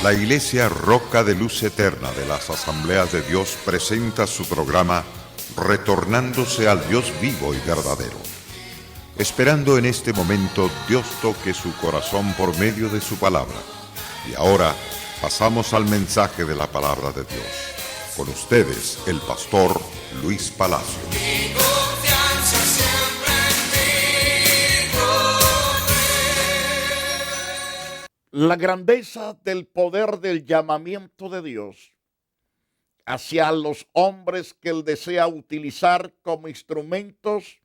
La Iglesia Roca de Luz Eterna de las Asambleas de Dios presenta su programa Retornándose al Dios vivo y verdadero. Esperando en este momento Dios toque su corazón por medio de su palabra. Y ahora pasamos al mensaje de la palabra de Dios. Con ustedes, el pastor Luis Palacio. La grandeza del poder del llamamiento de Dios hacia los hombres que Él desea utilizar como instrumentos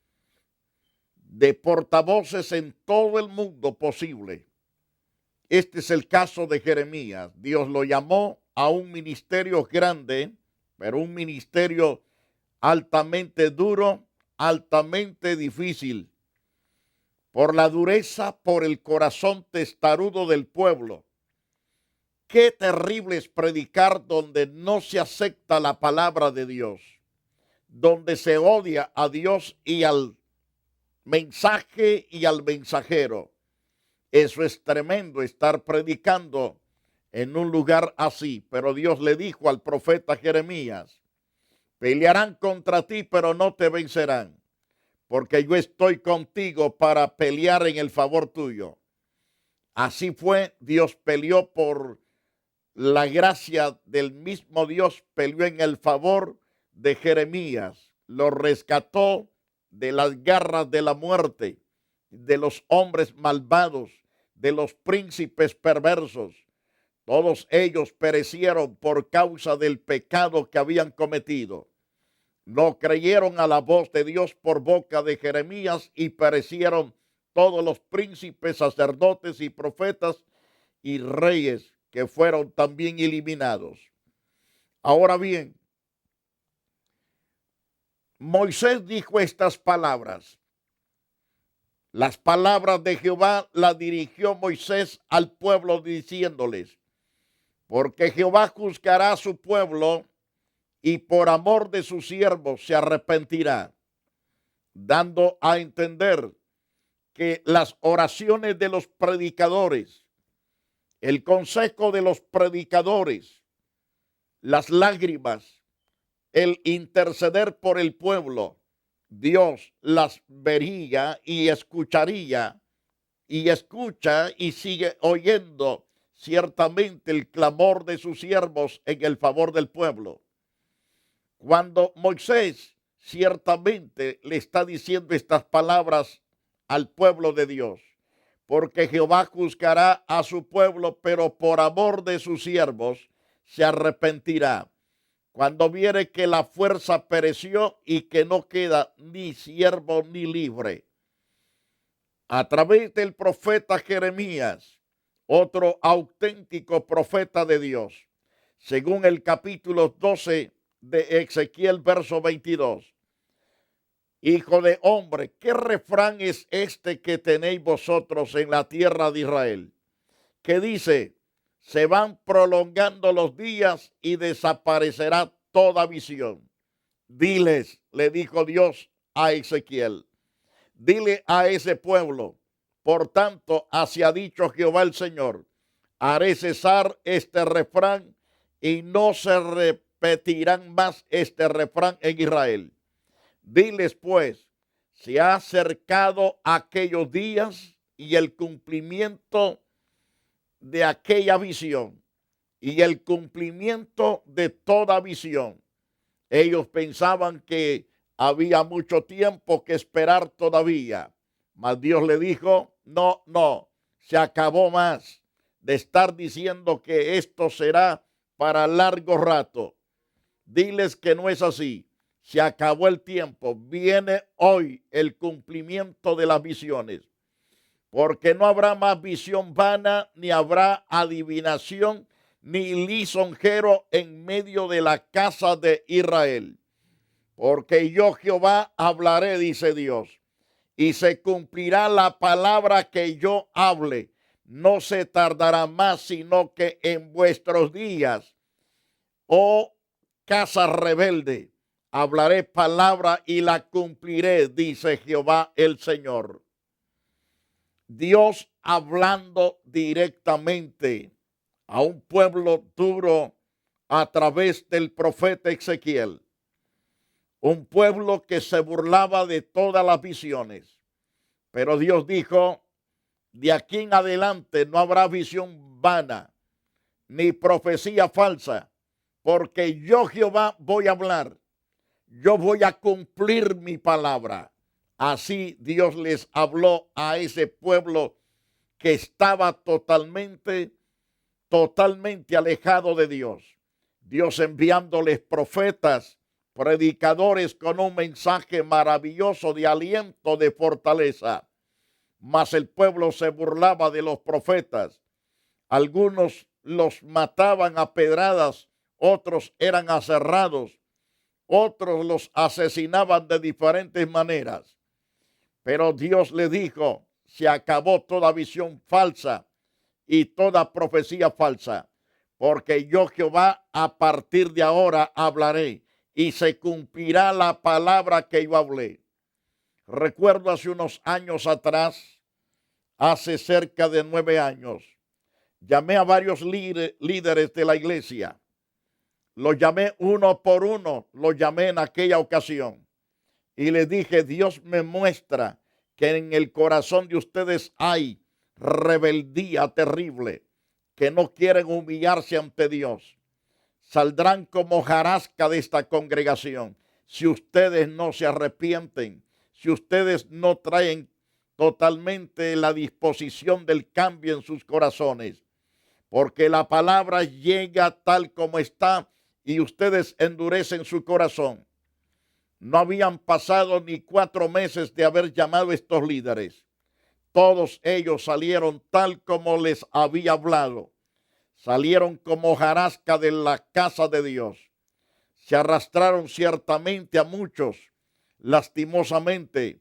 de portavoces en todo el mundo posible. Este es el caso de Jeremías. Dios lo llamó a un ministerio grande, pero un ministerio altamente duro, altamente difícil. Por la dureza, por el corazón testarudo del pueblo. Qué terrible es predicar donde no se acepta la palabra de Dios, donde se odia a Dios y al mensaje y al mensajero. Eso es tremendo, estar predicando en un lugar así. Pero Dios le dijo al profeta Jeremías: pelearán contra ti, pero no te vencerán, porque yo estoy contigo para pelear en el favor tuyo. Así fue, Dios peleó por la gracia del mismo Dios, peleó en el favor de Jeremías, lo rescató de las garras de la muerte, de los hombres malvados, de los príncipes perversos. Todos ellos perecieron por causa del pecado que habían cometido. No creyeron a la voz de Dios por boca de Jeremías y perecieron todos los príncipes, sacerdotes y profetas y reyes que fueron también eliminados. Ahora bien, Moisés dijo estas palabras. Las palabras de Jehová las dirigió Moisés al pueblo diciéndoles: porque Jehová juzgará a su pueblo y por amor de sus siervos se arrepentirá, dando a entender que las oraciones de los predicadores, el consejo de los predicadores, las lágrimas, el interceder por el pueblo, Dios las vería y escucharía, y escucha y sigue oyendo ciertamente el clamor de sus siervos en el favor del pueblo. Cuando Moisés ciertamente le está diciendo estas palabras al pueblo de Dios, porque Jehová juzgará a su pueblo, pero por amor de sus siervos se arrepentirá. Cuando viere que la fuerza pereció y que no queda ni siervo ni libre. A través del profeta Jeremías, otro auténtico profeta de Dios, según el capítulo 12 de Ezequiel, verso 22. Hijo de hombre, ¿qué refrán es este que tenéis vosotros en la tierra de Israel? Que dice: se van prolongando los días y desaparecerá toda visión. Diles, le dijo Dios a Ezequiel, dile a ese pueblo: por tanto, así ha dicho Jehová el Señor, haré cesar este refrán y no se repetirán más este refrán en Israel. Diles pues: se ha acercado aquellos días y el cumplimiento de aquella visión y el cumplimiento de toda visión. Ellos pensaban que había mucho tiempo que esperar todavía, mas Dios le dijo: no, se acabó más de estar diciendo que esto será para largo rato. Diles que no es así. Se acabó el tiempo. Viene hoy el cumplimiento de las visiones. Porque no habrá más visión vana, ni habrá adivinación, ni lisonjero en medio de la casa de Israel. Porque yo Jehová hablaré, dice Dios, y se cumplirá la palabra que yo hable. No se tardará más, sino que en vuestros días, oh casa rebelde, hablaré palabra y la cumpliré, dice Jehová el Señor. Dios hablando directamente a un pueblo duro a través del profeta Ezequiel. Un pueblo que se burlaba de todas las visiones. Pero Dios dijo, de aquí en adelante no habrá visión vana, ni profecía falsa, porque yo Jehová voy a hablar, yo voy a cumplir mi palabra. Así Dios les habló a ese pueblo que estaba totalmente alejado de Dios. Dios enviándoles profetas, predicadores con un mensaje maravilloso de aliento, de fortaleza. Mas el pueblo se burlaba de los profetas. Algunos los mataban a pedradas, otros eran aserrados, otros los asesinaban de diferentes maneras. Pero Dios le dijo, se acabó toda visión falsa y toda profecía falsa, porque yo Jehová a partir de ahora hablaré y se cumplirá la palabra que yo hablé. Recuerdo hace unos años atrás, hace cerca de 9 años, llamé a varios líderes de la iglesia. Los llamé uno por uno, los llamé en aquella ocasión. Y les dije, Dios me muestra que en el corazón de ustedes hay rebeldía terrible, que no quieren humillarse ante Dios. Saldrán como hojarasca de esta congregación si ustedes no se arrepienten, si ustedes no traen totalmente la disposición del cambio en sus corazones, porque la palabra llega tal como está y ustedes endurecen su corazón. No habían pasado ni 4 meses de haber llamado a estos líderes. Todos ellos salieron tal como les había hablado. Salieron como hojarasca de la casa de Dios. Se arrastraron ciertamente a muchos, lastimosamente,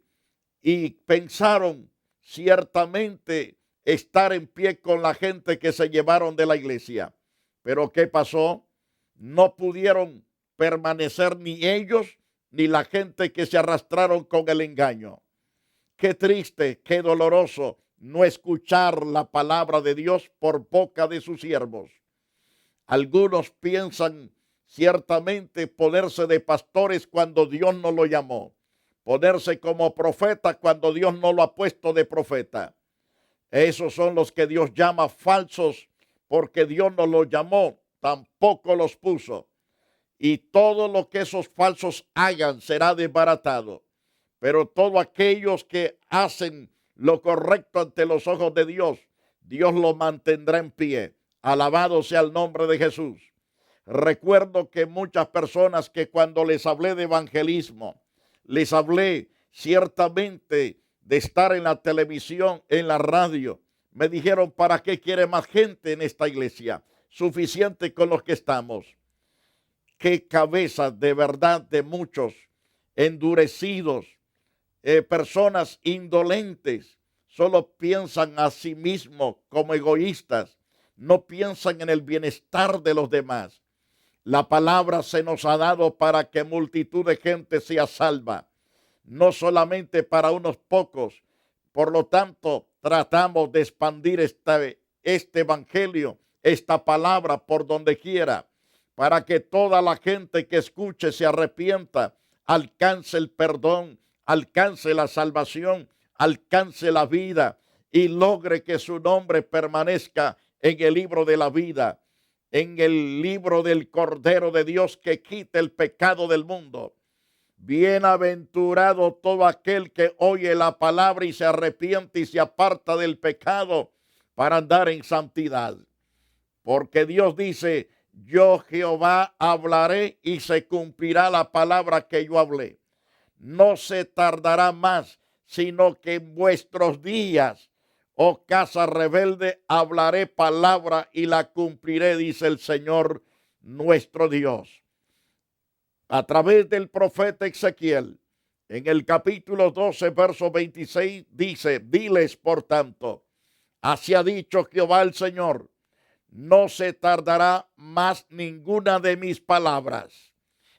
y pensaron ciertamente estar en pie con la gente que se llevaron de la iglesia. Pero ¿qué pasó? No pudieron permanecer ni ellos ni la gente que se arrastraron con el engaño. Qué triste, qué doloroso no escuchar la palabra de Dios por boca de sus siervos. Algunos piensan ciertamente ponerse de pastores cuando Dios no lo llamó, ponerse como profeta cuando Dios no lo ha puesto de profeta. Esos son los que Dios llama falsos, porque Dios no los llamó, tampoco los puso. Y todo lo que esos falsos hagan será desbaratado. Pero todos aquellos que hacen lo correcto ante los ojos de Dios, Dios lo mantendrá en pie. Alabado sea el nombre de Jesús. Recuerdo que muchas personas que cuando les hablé de evangelismo, les hablé ciertamente de estar en la televisión, en la radio, me dijeron, ¿para qué quiere más gente en esta iglesia? Suficiente con los que estamos. Qué cabezas de verdad de muchos endurecidos, personas indolentes, solo piensan a sí mismos como egoístas, no piensan en el bienestar de los demás. La palabra se nos ha dado para que multitud de gente sea salva, no solamente para unos pocos. Por lo tanto, tratamos de expandir este evangelio, esta palabra por donde quiera, para que toda la gente que escuche se arrepienta, alcance el perdón, alcance la salvación, alcance la vida y logre que su nombre permanezca en el libro de la vida, en el libro del Cordero de Dios que quita el pecado del mundo. Bienaventurado todo aquel que oye la palabra y se arrepiente y se aparta del pecado para andar en santidad. Porque Dios dice, yo Jehová hablaré y se cumplirá la palabra que yo hablé. No se tardará más, sino que en vuestros días, oh casa rebelde, hablaré palabra y la cumpliré, dice el Señor nuestro Dios. A través del profeta Ezequiel, en el capítulo 12, verso 26, dice, diles por tanto, así ha dicho Jehová el Señor, no se tardará más ninguna de mis palabras.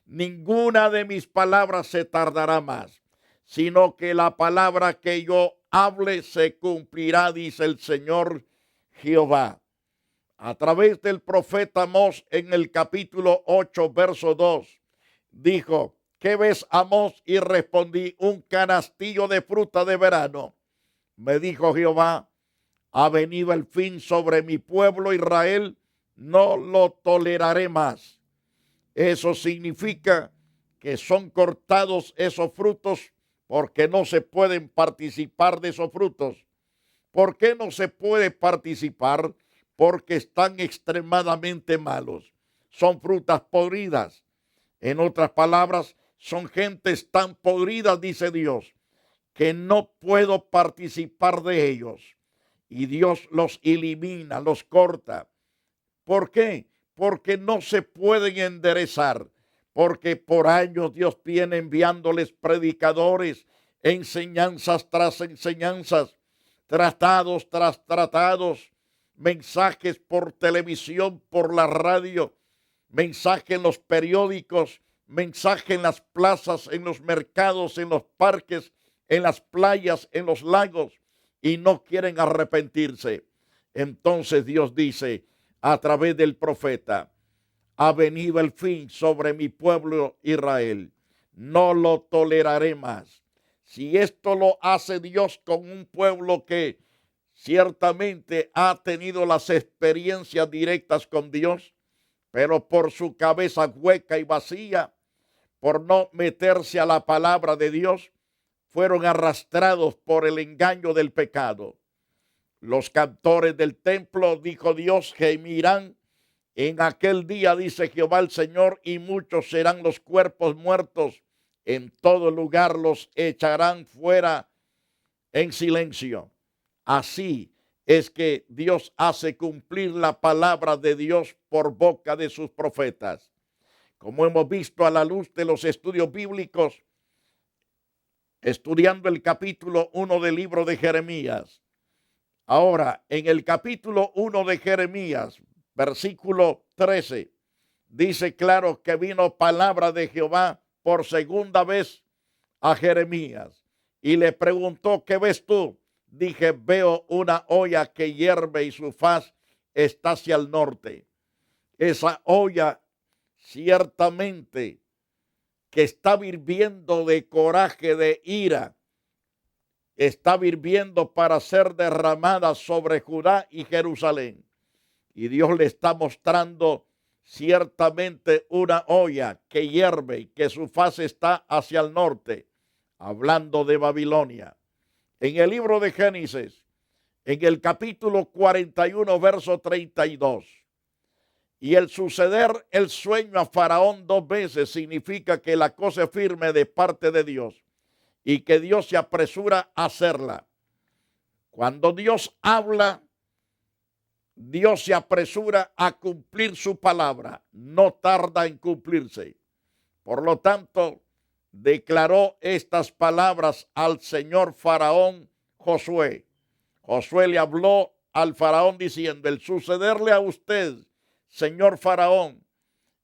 Ninguna de mis palabras se tardará más, sino que la palabra que yo hable se cumplirá, dice el Señor Jehová. a través del profeta Amós en el capítulo 8, verso 2, dijo: ¿qué ves, Amós? Y respondí: un canastillo de fruta de verano. Me dijo Jehová: ha venido el fin sobre mi pueblo Israel, no lo toleraré más. Eso significa que son cortados esos frutos porque no se pueden participar de esos frutos. ¿Por qué no se puede participar? Porque están extremadamente malos. Son frutas podridas. En otras palabras, son gentes tan podridas, dice Dios, que no puedo participar de ellos. Y Dios los elimina, los corta. ¿Por qué? Porque no se pueden enderezar. Porque por años Dios viene enviándoles predicadores, enseñanzas tras enseñanzas, tratados tras tratados, mensajes por televisión, por la radio, mensaje en los periódicos, mensaje en las plazas, en los mercados, en los parques, en las playas, en los lagos, y no quieren arrepentirse. Entonces Dios dice a través del profeta: ha venido el fin sobre mi pueblo Israel, no lo toleraré más. Si esto lo hace Dios con un pueblo que ciertamente ha tenido las experiencias directas con Dios, pero por su cabeza hueca y vacía, por no meterse a la palabra de Dios, fueron arrastrados por el engaño del pecado. Los cantores del templo, dijo Dios, gemirán en aquel día, dice Jehová el Señor, y muchos serán los cuerpos muertos. En todo lugar los echarán fuera en silencio. Así es que Dios hace cumplir la palabra de Dios por boca de sus profetas. Como hemos visto a la luz de los estudios bíblicos, estudiando el capítulo 1 del libro de Jeremías. Ahora, en el capítulo 1 de Jeremías, versículo 13, dice claro que vino palabra de Jehová por segunda vez a Jeremías y le preguntó: ¿qué ves tú? Dije: veo una olla que hierve y su faz está hacia el norte. Esa olla ciertamente que está hirviendo de coraje, de ira, está hirviendo para ser derramada sobre Judá y Jerusalén. Y Dios le está mostrando ciertamente una olla que hierve y que su faz está hacia el norte, hablando de Babilonia. En el libro de Génesis, en el capítulo 41, verso 32, y el suceder el sueño a Faraón 2 veces significa que la cosa es firme de parte de Dios y que Dios se apresura a hacerla. Cuando Dios habla, Dios se apresura a cumplir su palabra, no tarda en cumplirse. Por lo tanto, declaró estas palabras al señor Faraón Josué. Josué le habló al Faraón diciendo: el sucederle a usted, señor Faraón,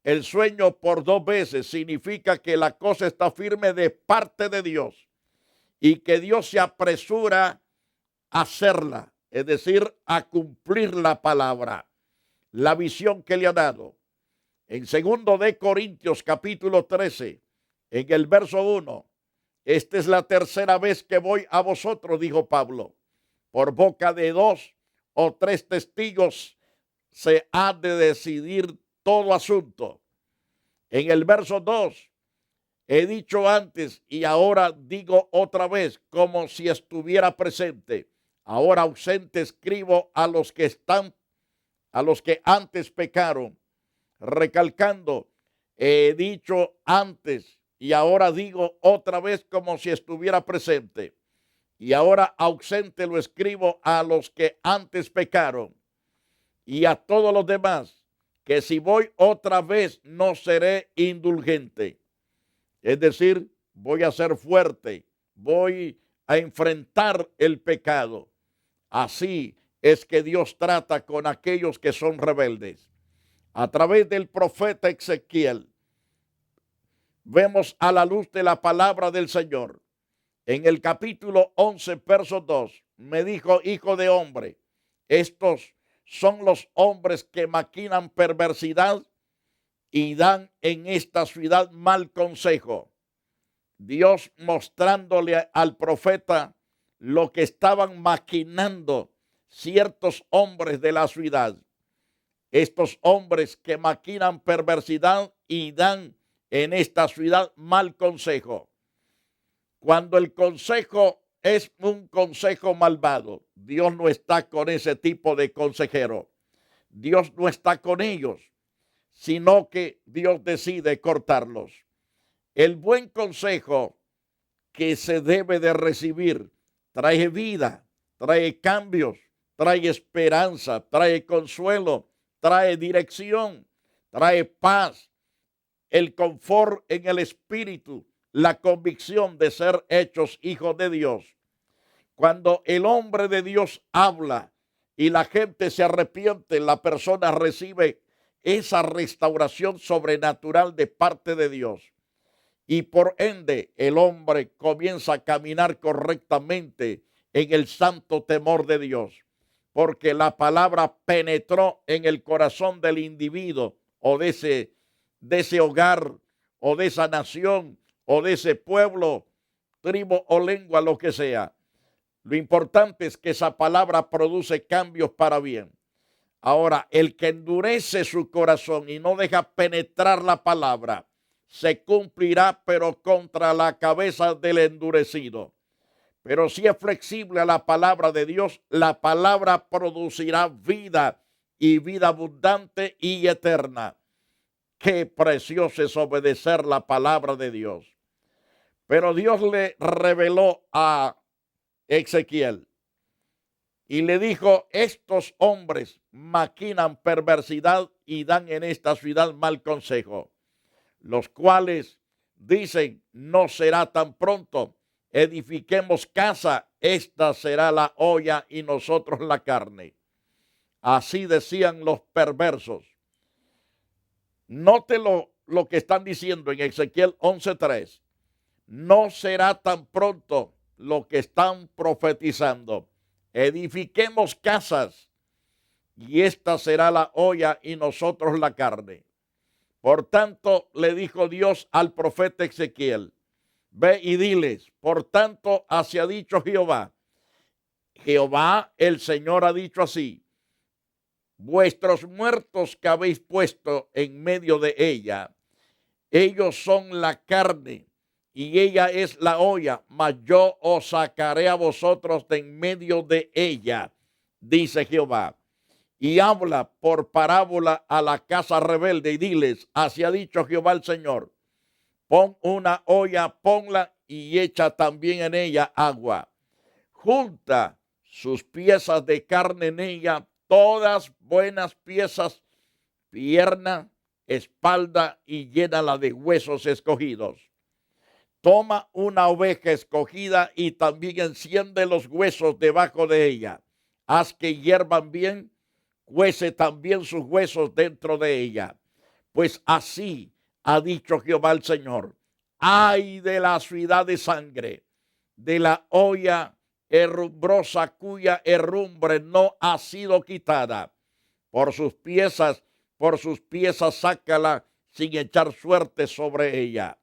el sueño por 2 veces significa que la cosa está firme de parte de Dios y que Dios se apresura a hacerla, es decir, a cumplir la palabra, la visión que le ha dado. En 2 de Corintios capítulo 13, en el verso 1, esta es la tercera vez que voy a vosotros, dijo Pablo, por boca de 2 o 3 testigos se ha de decidir todo asunto. En el verso 2, he dicho antes y ahora digo otra vez, como si estuviera presente. Ahora ausente escribo a los que antes pecaron, recalcando: he dicho antes y ahora digo otra vez, como si estuviera presente. Y ahora ausente lo escribo a los que antes pecaron y a todos los demás, que si voy otra vez no seré indulgente. Es decir, voy a ser fuerte, voy a enfrentar el pecado. Así es que Dios trata con aquellos que son rebeldes. A través del profeta Ezequiel, vemos a la luz de la palabra del Señor. En el capítulo 11, verso 2, me dijo: hijo de hombre, estos son los hombres que maquinan perversidad y dan en esta ciudad mal consejo. Dios mostrándole al profeta lo que estaban maquinando ciertos hombres de la ciudad. Estos hombres que maquinan perversidad y dan en esta ciudad mal consejo. Cuando el consejo es un consejo malvado, Dios no está con ese tipo de consejero. Dios no está con ellos, sino que Dios decide cortarlos. El buen consejo que se debe de recibir trae vida, trae cambios, trae esperanza, trae consuelo, trae dirección, trae paz, el confort en el espíritu, la convicción de ser hechos hijos de Dios. Cuando el hombre de Dios habla y la gente se arrepiente, la persona recibe esa restauración sobrenatural de parte de Dios. Y por ende el hombre comienza a caminar correctamente en el santo temor de Dios, porque la palabra penetró en el corazón del individuo o de ese hogar o de esa nación o de ese pueblo, tribu o lengua, lo que sea. Lo importante es que esa palabra produce cambios para bien. Ahora, el que endurece su corazón y no deja penetrar la palabra, se cumplirá, pero contra la cabeza del endurecido. Pero si es flexible a la palabra de Dios, la palabra producirá vida y vida abundante y eterna. Qué precioso es obedecer la palabra de Dios. Pero Dios le reveló a Ezequiel y le dijo: estos hombres maquinan perversidad y dan en esta ciudad mal consejo, los cuales dicen: no será tan pronto, edifiquemos casa, esta será la olla y nosotros la carne. Así decían los perversos. Note lo que están diciendo en Ezequiel 11:3. No será tan pronto, lo que están profetizando. Edifiquemos casas y esta será la olla y nosotros la carne. Por tanto, le dijo Dios al profeta Ezequiel: ve y diles, por tanto, así ha dicho Jehová. Jehová el Señor ha dicho así: vuestros muertos que habéis puesto en medio de ella, ellos son la carne y ella es la olla, mas yo os sacaré a vosotros de en medio de ella, dice Jehová. Y habla por parábola a la casa rebelde y diles: así ha dicho Jehová el Señor: pon una olla, ponla y echa también en ella agua. Junta sus piezas de carne en ella, todas buenas piezas, pierna, espalda, y llénala de huesos escogidos. Toma una oveja escogida y también enciende los huesos debajo de ella. Haz que hiervan bien, cuece también sus huesos dentro de ella. Pues así ha dicho Jehová el Señor: ay de la ciudad de sangre, de la olla herrumbrosa cuya herrumbre no ha sido quitada. Por sus piezas sácala sin echar suerte sobre ella.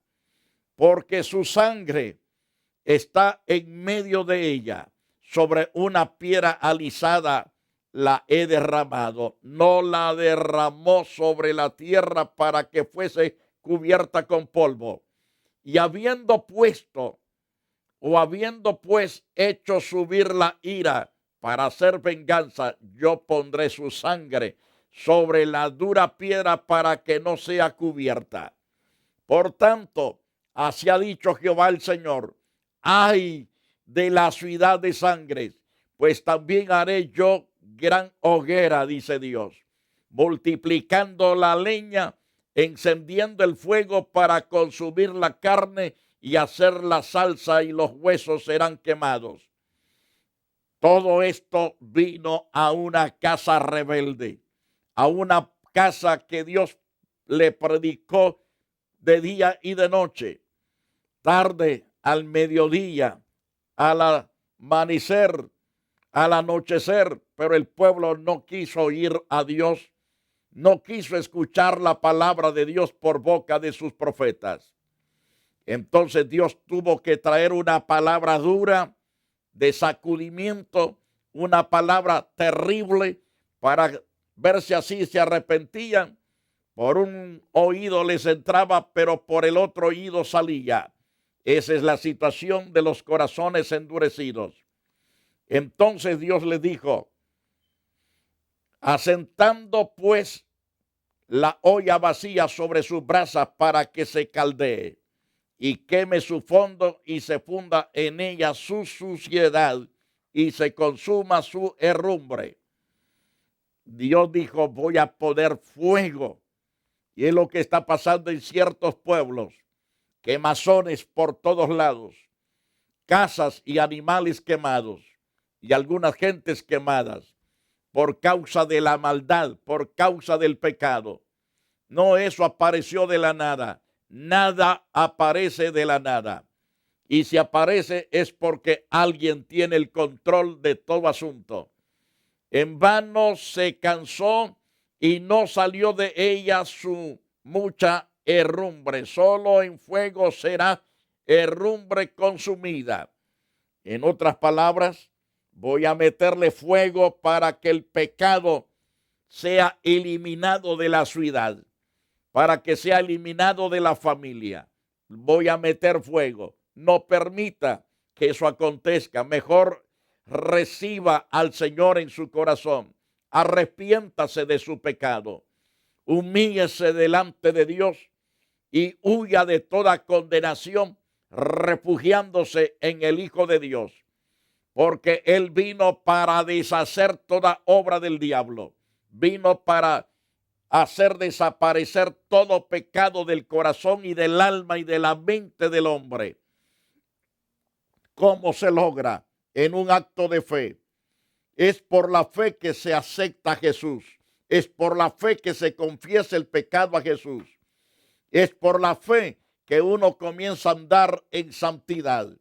Porque su sangre está en medio de ella, sobre una piedra alisada la he derramado. No la derramó sobre la tierra para que fuese cubierta con polvo. Y habiendo pues hecho subir la ira para hacer venganza, yo pondré su sangre sobre la dura piedra para que no sea cubierta. Por tanto, así ha dicho Jehová el Señor: ay de la ciudad de sangre, pues también haré yo gran hoguera, dice Dios, multiplicando la leña, encendiendo el fuego para consumir la carne y hacer la salsa, y los huesos serán quemados. Todo esto vino a una casa rebelde, a una casa que Dios le predicó de día y de noche, tarde, al mediodía, al amanecer, al anochecer, pero el pueblo no quiso oír a Dios, no quiso escuchar la palabra de Dios por boca de sus profetas. Entonces Dios tuvo que traer una palabra dura de sacudimiento, una palabra terrible para ver si así se arrepentían. Por un oído les entraba, pero por el otro oído salía. Esa es la situación de los corazones endurecidos. Entonces Dios les dijo: asentando pues la olla vacía sobre sus brasas para que se caldee y queme su fondo y se funda en ella su suciedad y se consuma su herrumbre. Dios dijo: voy a poner fuego. Y es lo que está pasando en ciertos pueblos. Quemazones por todos lados. Casas y animales quemados. Y algunas gentes quemadas. Por causa de la maldad, por causa del pecado. No, eso apareció de la nada. Nada aparece de la nada. Y si aparece es porque alguien tiene el control de todo asunto. En vano se cansó y no salió de ella su mucha herrumbre. Solo en fuego será herrumbre consumida. En otras palabras, voy a meterle fuego para que el pecado sea eliminado de la ciudad, para que sea eliminado de la familia. Voy a meter fuego. No permita que eso acontezca. Mejor reciba al Señor en su corazón. Arrepiéntase de su pecado. Humíllese delante de Dios y huya de toda condenación, refugiándose en el Hijo de Dios. Porque Él vino para deshacer toda obra del diablo. Vino para hacer desaparecer todo pecado del corazón y del alma y de la mente del hombre. ¿Cómo se logra? En un acto de fe. Es por la fe que se acepta a Jesús. Es por la fe que se confiesa el pecado a Jesús. Es por la fe que uno comienza a andar en santidad.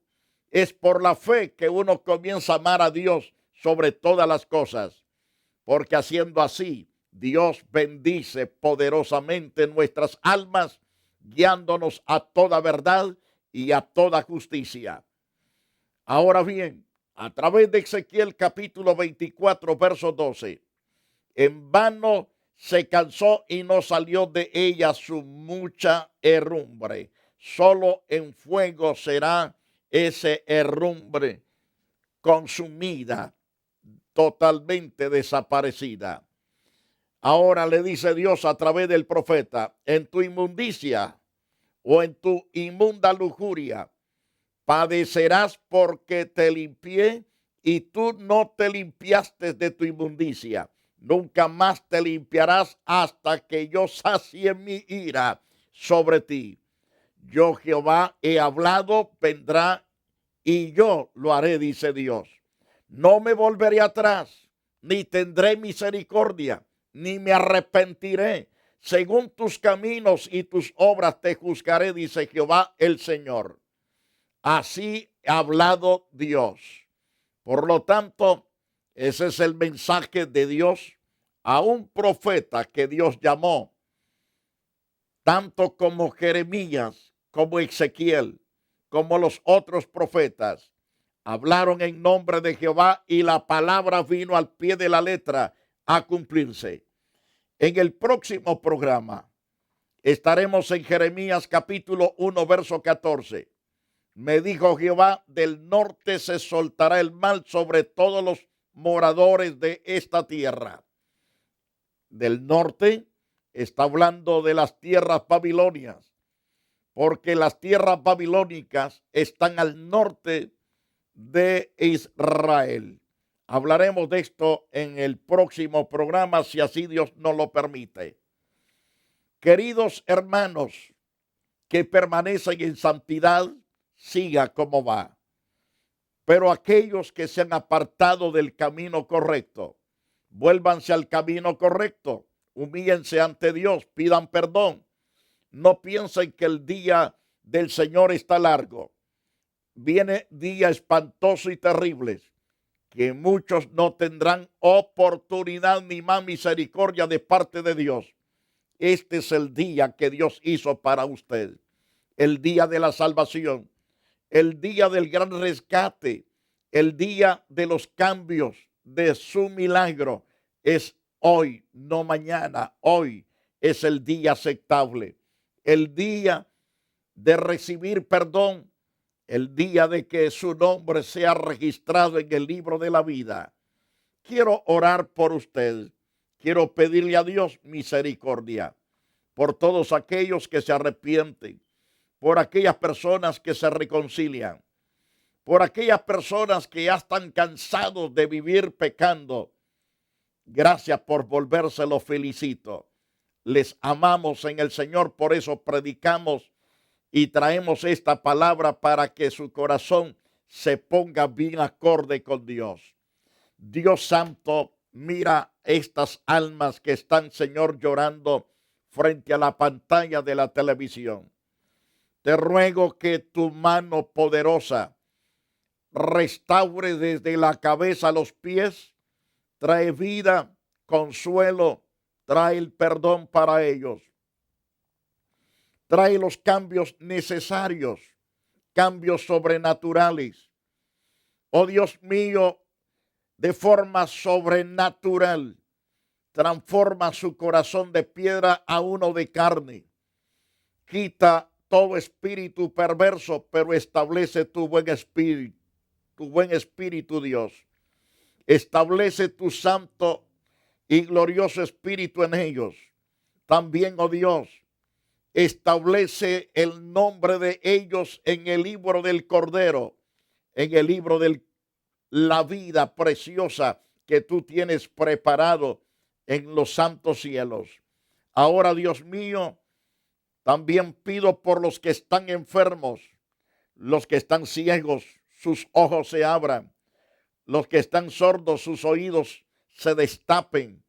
Es por la fe que uno comienza a amar a Dios sobre todas las cosas. Porque haciendo así, Dios bendice poderosamente nuestras almas, guiándonos a toda verdad y a toda justicia. Ahora bien, a través de Ezequiel capítulo 24, verso 12, en vano se cansó y no salió de ella su mucha herrumbre. Solo en fuego será ese herrumbre consumida, totalmente desaparecida. Ahora le dice Dios a través del profeta: en tu inmundicia o en tu inmunda lujuria padecerás, porque te limpié y tú no te limpiaste de tu inmundicia. Nunca más te limpiarás hasta que yo sacie mi ira sobre ti. Yo Jehová he hablado, vendrá y yo lo haré, dice Dios. No me volveré atrás, ni tendré misericordia, ni me arrepentiré. Según tus caminos y tus obras te juzgaré, dice Jehová el Señor. Así ha hablado Dios. Por lo tanto, ese es el mensaje de Dios a un profeta que Dios llamó, tanto como Jeremías, como Ezequiel, como los otros profetas. Hablaron en nombre de Jehová y la palabra vino al pie de la letra a cumplirse. En el próximo programa estaremos en Jeremías capítulo 1, verso 14. Me dijo Jehová: del norte se soltará el mal sobre todos los moradores de esta tierra. Del norte está hablando de las tierras babilonias, porque las tierras babilónicas están al norte de Israel. Hablaremos de esto en el próximo programa, si así Dios nos lo permite. Queridos hermanos que permanecen en santidad, siga como va. Pero aquellos que se han apartado del camino correcto, vuélvanse al camino correcto, humíllense ante Dios, pidan perdón. No piensen que el día del Señor está largo. Viene día espantoso y terribles que muchos no tendrán oportunidad ni más misericordia de parte de Dios. Este es el día que Dios hizo para usted, el día de la salvación, el día del gran rescate, el día de los cambios, de su milagro. Es hoy, no mañana. Hoy es el día aceptable, el día de recibir perdón, el día de que su nombre sea registrado en el libro de la vida. Quiero orar por usted. Quiero pedirle a Dios misericordia por todos aquellos que se arrepienten, por aquellas personas que se reconcilian, por aquellas personas que ya están cansados de vivir pecando. Gracias por volverse, los felicito. Les amamos en el Señor, por eso predicamos y traemos esta palabra para que su corazón se ponga bien acorde con Dios. Dios santo, mira estas almas que están, Señor, llorando frente a la pantalla de la televisión. Te ruego que tu mano poderosa restaure desde la cabeza a los pies, trae vida, consuelo, trae el perdón para ellos. Trae los cambios necesarios, cambios sobrenaturales. Oh Dios mío, de forma sobrenatural, transforma su corazón de piedra a uno de carne. Quita todo espíritu perverso, pero establece tu buen espíritu, Dios. Establece tu santo y glorioso espíritu en ellos. También, oh Dios, establece el nombre de ellos en el libro del Cordero, en el libro de la vida preciosa que tú tienes preparado en los santos cielos. Ahora, Dios mío, también pido por los que están enfermos, los que están ciegos, sus ojos se abran, los que están sordos, sus oídos se destapen,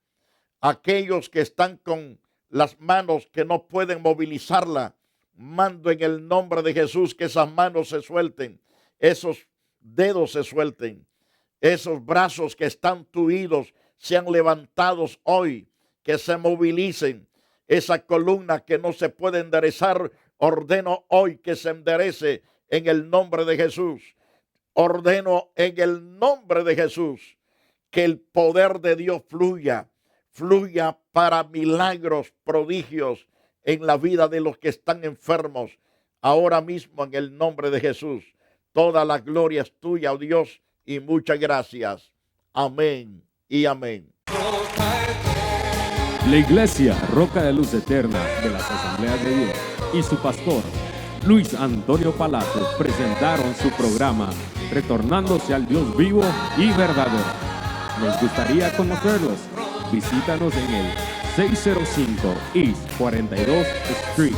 aquellos que están con las manos que no pueden movilizarla, mando en el nombre de Jesús que esas manos se suelten, esos dedos se suelten, esos brazos que están tuidos sean levantados hoy, que se movilicen. Esa columna que no se puede enderezar, ordeno hoy que se enderece en el nombre de Jesús. Ordeno en el nombre de Jesús que el poder de Dios fluya para milagros, prodigios en la vida de los que están enfermos. Ahora mismo en el nombre de Jesús. Toda la gloria es tuya, oh Dios, y muchas gracias. Amén y amén. La Iglesia Roca de Luz Eterna de las Asambleas de Dios y su pastor Luis Antonio Palacio presentaron su programa Retornándose al Dios vivo y verdadero. Nos gustaría conocerlos. Visítanos en el 605 East 42 Street,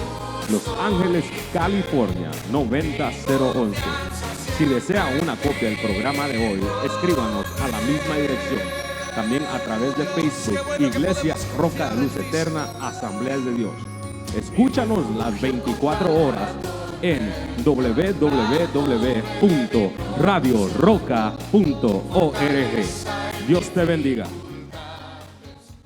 Los Ángeles, California 90011. Si desea una copia del programa de hoy, escríbanos a la misma dirección. También a través de Facebook, Iglesia Roca de Luz Eterna, Asambleas de Dios. Escúchanos las 24 horas en www.radioroca.org. Dios te bendiga.